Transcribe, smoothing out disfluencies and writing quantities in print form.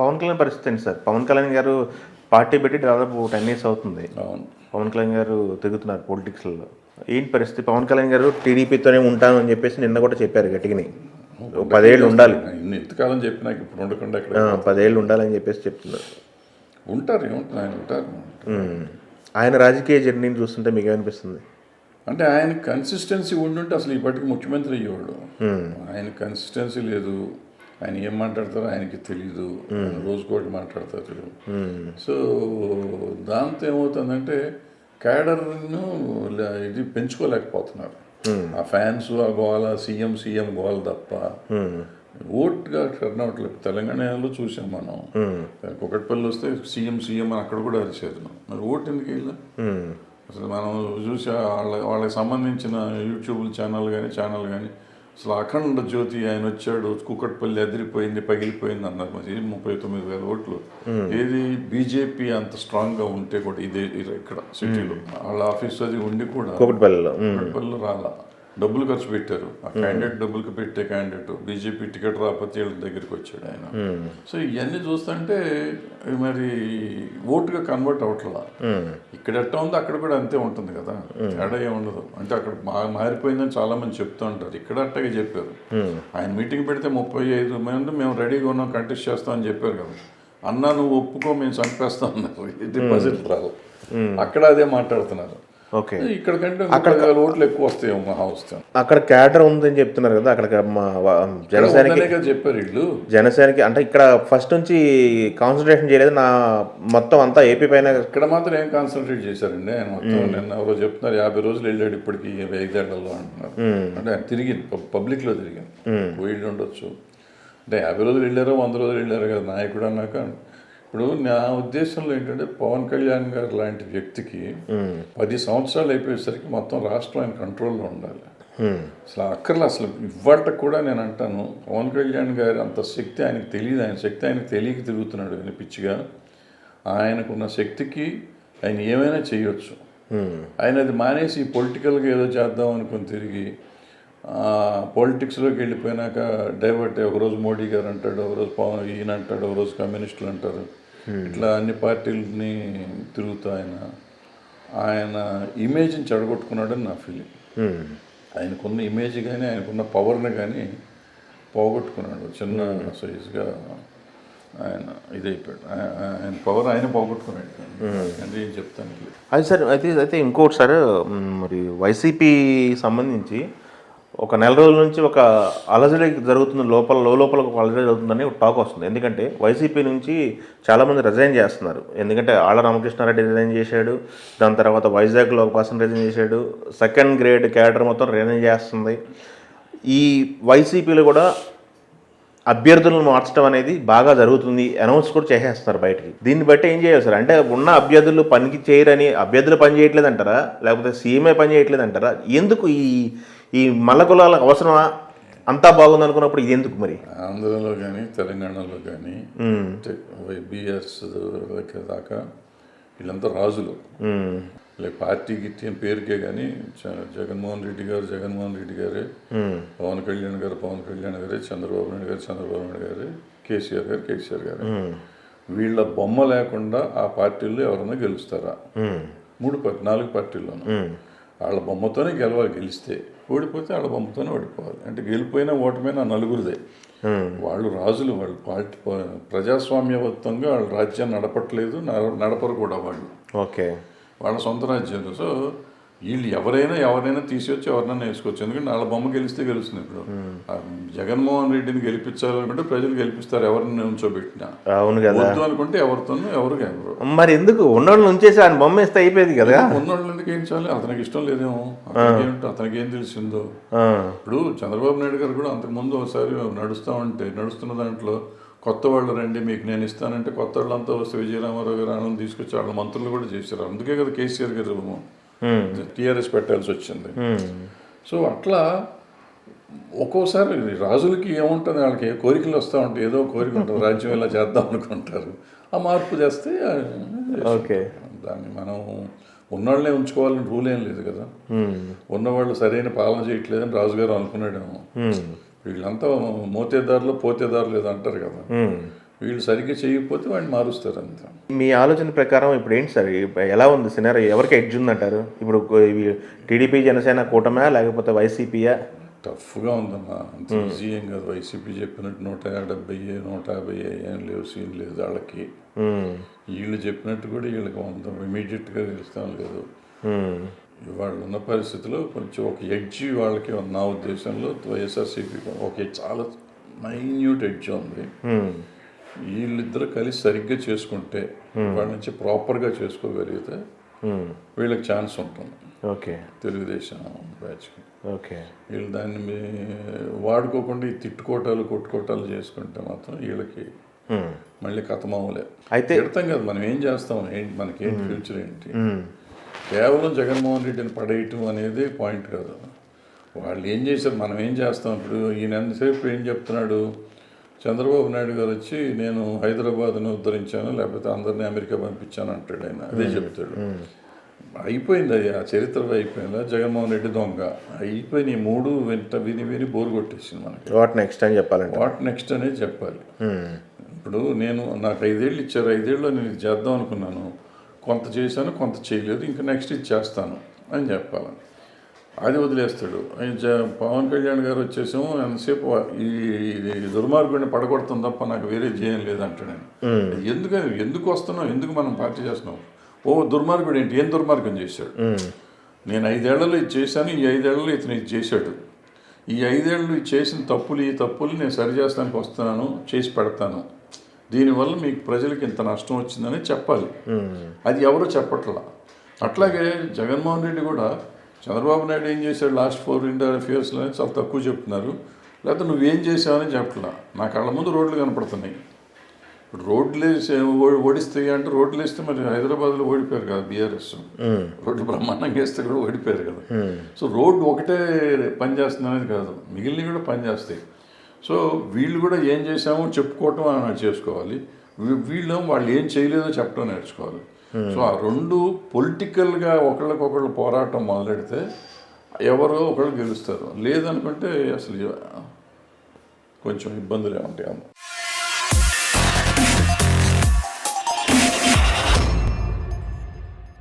పవన్ కళ్యాణ్ పరిస్థితి ఏంటి సార్? పవన్ కళ్యాణ్ గారు పార్టీ పెట్టి దాదాపు 10 years అవుతుంది. అవును. పవన్ కళ్యాణ్ గారు తిరుగుతున్నారు పొలిటిక్స్లో. ఏంటి పరిస్థితి? పవన్ కళ్యాణ్ గారు టీడీపీతోనే ఉంటాను అని చెప్పేసి నిన్న కూడా చెప్పారు గట్టిగాని. 10 ఏళ్ళు ఉండాలి. ఎంతకాలం చెప్పినా ఇప్పుడు ఉండకుండా 10 ఏళ్ళు ఉండాలని చెప్పేసి చెప్తున్నారు. ఉంటారు, ఆయన ఉంటారు. ఆయన రాజకీయ జర్నీని చూస్తుంటే మీకు ఏమనిపిస్తుంది? అంటే ఆయన కన్సిస్టెన్సీ ఉండుంటే అసలు ఇప్పటికి ముఖ్యమంత్రి అయ్యేవాడు. ఆయన కన్సిస్టెన్సీ లేదు. ఆయన ఏం మాట్లాడతారో ఆయనకి తెలీదు. రోజుకోటి మాట్లాడతారు. సో దాంతో ఏమవుతుందంటే క్యాడర్ను ఇది పెంచుకోలేకపోతున్నారు. ఆ ఫ్యాన్స్ ఆ గోల, సీఎం గోల తప్ప ఓట్గా టర్న్ అవట్లేదు. తెలంగాణలో చూసాం మనం. కుకట్పల్లి వస్తే సీఎం అని అక్కడ కూడా అరిచారు. మరి ఓటు ఎందుకు వెళ్ళా? అసలు మనం చూసి వాళ్ళకి సంబంధించిన యూట్యూబ్ ఛానల్ కానీ అసలు అఖండ జ్యోతి ఆయన వచ్చాడు, కుకట్పల్లి అదిరిపోయింది, పగిలిపోయింది అన్నారు. మరి 39,000 ఓట్లు. ఏది బీజేపీ అంత స్ట్రాంగ్గా ఉంటే కూడా ఇదే ఇక్కడ సిటీలో వాళ్ళ ఆఫీస్ అది ఉండి కూడా కుకట్పల్లిలో రాలా. డబ్బులు ఖర్చు పెట్టారు. ఆ క్యాండిడేట్ డబ్బులకు పెట్టే క్యాండిడేట్ బీజేపీ టికెట్ రాకపోతే వీళ్ళ దగ్గరికి వచ్చాడు ఆయన. సో ఇవన్నీ చూస్తుంటే మరి ఓటుగా కన్వర్ట్ అవట్లా. ఇక్కడ ఎట్టా ఉందో అక్కడ కూడా అంతే ఉంటుంది కదా, తేడా ఏముండదు. అంటే అక్కడ మారిపోయిందని చాలా మంది చెప్తూ ఉంటారు. ఇక్కడ అట్టగే చెప్పారు. ఆయన మీటింగ్ పెడితే 35 మంది మేము రెడీగా ఉన్నాం, కంటెస్ట్ చేస్తామని చెప్పారు కదా. అన్నా నువ్వు ఒప్పుకో, మేము చంపేస్తాం అన్నారు. డిపాజిట్ రాదు. అక్కడ అదే మాట్లాడుతున్నారు. ఓకే, ఇక్కడ కంటే అక్కడ ఓట్లు ఎక్కువ వస్తాయి, మహా వస్తాయి. అక్కడ క్యాడర్ ఉందని చెప్తున్నారు కదా. అక్కడ జనసేనకి చెప్పారు వీళ్ళు. జనసేనకి అంటే ఇక్కడ ఫస్ట్ నుంచి కాన్సన్ట్రేషన్ చేయలేదు. నా మొత్తం అంతా ఏపీ పైన. ఇక్కడ మాత్రం ఏం కాన్సన్ట్రేట్ చేశారండి ఆయన మొత్తం. నిన్న ఎవరో చెప్తున్నారు 50 రోజులు వెళ్ళాడు ఇప్పటికి 5 అంటున్నారు. అంటే ఆయన తిరిగింది, పబ్లిక్లో తిరిగింది. పోయిళ్ళు ఉండొచ్చు అంటే 50 రోజులు వెళ్ళారో 100 రోజులు వెళ్ళారు కదా నాయకుడు అన్నాక. ఇప్పుడు నా ఉద్దేశంలో ఏంటంటే పవన్ కళ్యాణ్ గారు లాంటి వ్యక్తికి 10 సంవత్సరాలు అయిపోయేసరికి మొత్తం రాష్ట్రం ఆయన కంట్రోల్లో ఉండాలి. అసలు అక్కర్లు అసలు ఇవ్వటకు కూడా నేను అంటాను, పవన్ కళ్యాణ్ గారు అంత శక్తి ఆయనకు తెలియదు. ఆయన శక్తి ఆయనకు తెలియక తిరుగుతున్నాడు ఆయన పిచ్చిగా. ఆయనకున్న శక్తికి ఆయన ఏమైనా చేయొచ్చు. ఆయన అది మానేసి పొలిటికల్గా ఏదో చేద్దాం అనుకుని తిరిగి పాలిటిక్స్లోకి వెళ్ళిపోయినాక డైవర్ట్. ఒకరోజు మోడీ గారు అంటాడు, ఒకరోజు ఈయన అంటాడు, ఒకరోజు కమ్యూనిస్టులు అంటారు. ఇట్లా అన్ని పార్టీలని తిరుగుతూ ఆయన ఇమేజ్ని చెడగొట్టుకున్నాడని నా ఫీలింగ్. ఆయనకున్న ఇమేజ్ కానీ ఆయనకున్న పవర్ని కానీ పోగొట్టుకున్నాడు. చిన్న సైజుగా ఆయన ఇదైపోయాడు. ఆయన పవర్ ఆయన పోగొట్టుకున్నాడు. అంటే ఏం చెప్తాను అది సార్. అయితే ఇంకోటి సార్, మరి వైసీపీ సంబంధించి ఒక నెల రోజుల నుంచి ఒక అలజడి జరుగుతుంది లోపల ఒక అలజడి జరుగుతుందని ఒక టాక్ వస్తుంది. ఎందుకంటే వైసీపీ నుంచి చాలామంది రిజైన్ చేస్తున్నారు. ఎందుకంటే ఆళ్ళ రామకృష్ణారెడ్డి రిజైన్ చేశాడు, దాని తర్వాత వైజాగ్లో ఒక పర్సన్ రిజైన్ చేశాడు, సెకండ్ గ్రేడ్ క్యాడర్ మొత్తం రిజైన్ చేస్తుంది. ఈ వైసీపీలో కూడా అభ్యర్థులను మార్చడం అనేది బాగా జరుగుతుంది, అనౌన్స్ కూడా చేసేస్తున్నారు బయటికి. దీన్ని బట్టి ఏం చేయాలి సార్? అంటే ఉన్న అభ్యర్థులు పనికి చేయరని, అభ్యర్థులు పని చేయట్లేదు అంటారా, లేకపోతే సీఎంఏ పని చేయట్లేదు అంటారా? ఎందుకు ఈ మల్ల కులాలకు అవసరమా? అంతా బాగుంది అనుకున్నప్పుడు ఇది ఎందుకు మరి? ఆంధ్రలో కానీ తెలంగాణలో కానీ బీఆర్ఎస్ దాకా వీళ్ళంతా రాజులు. లేక పార్టీ గిట్టి పేరుకే కానీ జగన్మోహన్ రెడ్డి గారే, పవన్ కళ్యాణ్ గారే, చంద్రబాబు నాయుడు గారే, కేసీఆర్ గారే. వీళ్ళ బొమ్మ లేకుండా ఆ పార్టీల్లో ఎవరన్నా గెలుస్తారా? 4 పార్టీల్లోనూ వాళ్ళ బొమ్మతోనే గెలవాలి. గెలిస్తే ఓడిపోతే వాళ్ళ బొమ్మతోనే ఓడిపోవాలి. అంటే గెలిపోయినా ఓటమైనా నలుగురిదే. వాళ్ళు రాజులు. వాళ్ళు పార్టీ ప్రజాస్వామ్యబద్ధంగా వాళ్ళు రాజ్యాన్ని నడపట్లేదు, నడపరు కూడా వాళ్ళు. ఓకే, వాళ్ళ సొంత రాజ్యాలు. సో వీళ్ళు ఎవరైనా తీసివచ్చి ఎవరినైనా వేసుకోవచ్చు. ఎందుకంటే వాళ్ళ బొమ్మ గెలిస్తే గెలుస్తుంది. ఇప్పుడు జగన్మోహన్ రెడ్డిని గెలిపించాలనుకుంటే ప్రజలు గెలిపిస్తారు, ఎవరిని ఉంచోబెట్టినా. అవును కదా. వద్దు అనుకుంటే ఎవరితోనూ ఎవరు మరి ఎందుకు ఉన్నోళ్ళు ఉంచేసి ఆయన బొమ్మ వేస్తే అయిపోయింది కదా. ఉన్నోళ్ళు ఎందుకు వేయించాలి? అతనికి ఇష్టం లేదేమో. అతనికి ఏం తెలిసిందో. ఇప్పుడు చంద్రబాబు నాయుడు గారు కూడా అంతకుముందు ఒకసారి నడుస్తున్న దాంట్లో కొత్త వాళ్ళు రండి మీకు నేను ఇస్తానంటే కొత్త వాళ్ళంతా వస్తే విజయరామారావు గారు ఆనందం తీసుకొచ్చి వాళ్ళ మంత్రులు కూడా చేశారు. అందుకే కదా కేసీఆర్ గారు టీఆర్ఎస్ పెట్టాల్సి వచ్చింది. సో అట్లా ఒక్కోసారి రాజులకి ఏముంటుంది, వాళ్ళకి ఏ కోరికలు వస్తూ ఉంటాయి, ఏదో కోరిక ఉంటుంది, రాజ్యం ఇలా చేద్దాం అనుకుంటారు. ఆ మార్పు చేస్తే ఓకే. దాన్ని మనం ఉన్నవాళ్ళనే ఉంచుకోవాలని రూల్ ఏం లేదు కదా. ఉన్నవాళ్ళు సరైన పాలన చేయట్లేదని రాజుగారు అనుకున్నాడేమో. వీళ్ళంతా మోతేదారులు పోతేదారులు ఏదో అంటారు కదా. వీళ్ళు సరిగ్గా చేయకపోతే వాడిని మారుస్తారు అంతే. మీ ఆలోచన ప్రకారం ఇప్పుడు ఏంటి సార్ ఎలా ఉంది సినారీ, ఎవరికి ఎడ్జ్ ఉందంటారు ఇప్పుడు? ఇవి టీడీపీ జనసేన కూటమా లేకపోతే వైసీపీయా? టఫ్గా ఉందమ్మా, అంత ఈజీ ఏం కాదు. వైసీపీ చెప్పినట్టు 170 150 ఏం లేవు, సీన్ లేదు వాళ్ళకి. వీళ్ళు చెప్పినట్టు కూడా వీళ్ళకి 100 ఇమీడియట్గా గెలుస్తాం లేదు. వాళ్ళు ఉన్న పరిస్థితిలో కొంచెం ఒక ఎడ్జి వాళ్ళకి నా ఉద్దేశంలో వైఎస్ఆర్సీపీ ఒక చాలా మైన్యూట్ ఎడ్జ్ ఉంది. వీళ్ళిద్దరు కలిసి సరిగ్గా చేసుకుంటే వాళ్ళ నుంచి ప్రాపర్గా చేసుకోగలిగితే వీళ్ళకి ఛాన్స్ ఉంటుంది. ఓకే, తెలుగుదేశం బ్యాచ్కి. ఓకే, వీళ్ళు దాన్ని వాడుకోకుండా ఈ తిట్టుకోటాలు కొట్టుకోటాలు చేసుకుంటే మాత్రం వీళ్ళకి మళ్ళీ కథమవలే. అయితే పెడతాం కదా, మనం ఏం చేస్తాం, ఏంటి మనకేంటి ఫ్యూచర్ ఏంటి? కేవలం జగన్మోహన్ రెడ్డిని పడేయటం అనేది పాయింట్ కాదు. వాళ్ళు ఏం చేశారు, మనం ఏం చేస్తాం? ఇప్పుడు ఈయన ఎంతసేపు ఏం చెప్తున్నాడు, చంద్రబాబు నాయుడు గారు వచ్చి నేను హైదరాబాద్ను ఉద్ధరించాను లేకపోతే అందరినీ అమెరికా పంపించాను అంటాడు ఆయన. అదే చెప్తాడు. అయిపోయింది అది, ఆ చరిత్ర అయిపోయిందా? జగన్మోహన్ రెడ్డి దొంగ అయిపోయినాయి. 3 వెంట విని బోరు కొట్టేసింది మనకి. వాట్ నెక్స్ట్ అని చెప్పాలంటే వాట్ నెక్స్ట్ అనేది చెప్పాలి. ఇప్పుడు నాకు 5 ఏళ్ళు ఇచ్చారు, 5 ఏళ్ళలో నేను ఇది చేద్దాం అనుకున్నాను, కొంత చేశాను కొంత చేయలేదు, ఇంకా నెక్స్ట్ ఇది చేస్తాను అని చెప్పాలి. అది వదిలేస్తాడు. పవన్ కళ్యాణ్ గారు వచ్చేసాము ఎంతసేపు ఈ దుర్మార్గుడిని పడగొడతాం తప్ప నాకు వేరే చేయం లేదంటాడు. ఎందుకు వస్తున్నావు, ఎందుకు మనం పార్టీ చేస్తున్నాం? ఓ దుర్మార్గుడు ఏంటి, ఏం దుర్మార్గం చేశాడు? నేను 5 ఏళ్లలో ఇది చేశాను, ఈ 5 ఏళ్లలో ఇతను ఇది చేశాడు, ఈ 5 ఏళ్ళు చేసిన ఈ తప్పులు నేను సరి చేస్తానికి వస్తున్నాను, చేసి పెడతాను, దీనివల్ల మీకు ప్రజలకు ఇంత నష్టం వచ్చిందని చెప్పాలి. అది ఎవరో చెప్పట్లా. అట్లాగే జగన్మోహన్ రెడ్డి కూడా చంద్రబాబు నాయుడు ఏం చేశాడు లాస్ట్ 4.5 yearsలో చాలా తక్కువ చెప్తున్నారు, లేకపోతే నువ్వేం చేసావని చెప్పట్లా. నా కళ్ళ ముందు రోడ్లు కనపడుతున్నాయి. ఇప్పుడు రోడ్లు వేసి ఓడిస్తాయి అంటే రోడ్లు వేస్తే మరి హైదరాబాద్లో ఓడిపోయారు కదా బీఆర్ఎస్, రోడ్లు బ్రహ్మాండంగా వేస్తే కూడా ఓడిపోయారు కదా. సో రోడ్డు ఒకటే పనిచేస్తుంది అనేది కాదు, మిగిలినవి కూడా పనిచేస్తాయి. సో వీళ్ళు కూడా ఏం చేసామో చెప్పుకోవటం అని చేసుకోవాలి, వాళ్ళు ఏం చేయలేదో చెప్పడం నేర్చుకోవాలి. సో ఆ రెండు పొలిటికల్గా ఒకళ్ళకొకళ్ళు పోరాటం మొదలెడితే ఎవరో ఒకళ్ళు గెలుస్తారు, లేదనుకుంటే అసలు కొంచెం ఇబ్బందులే ఉంటాయి.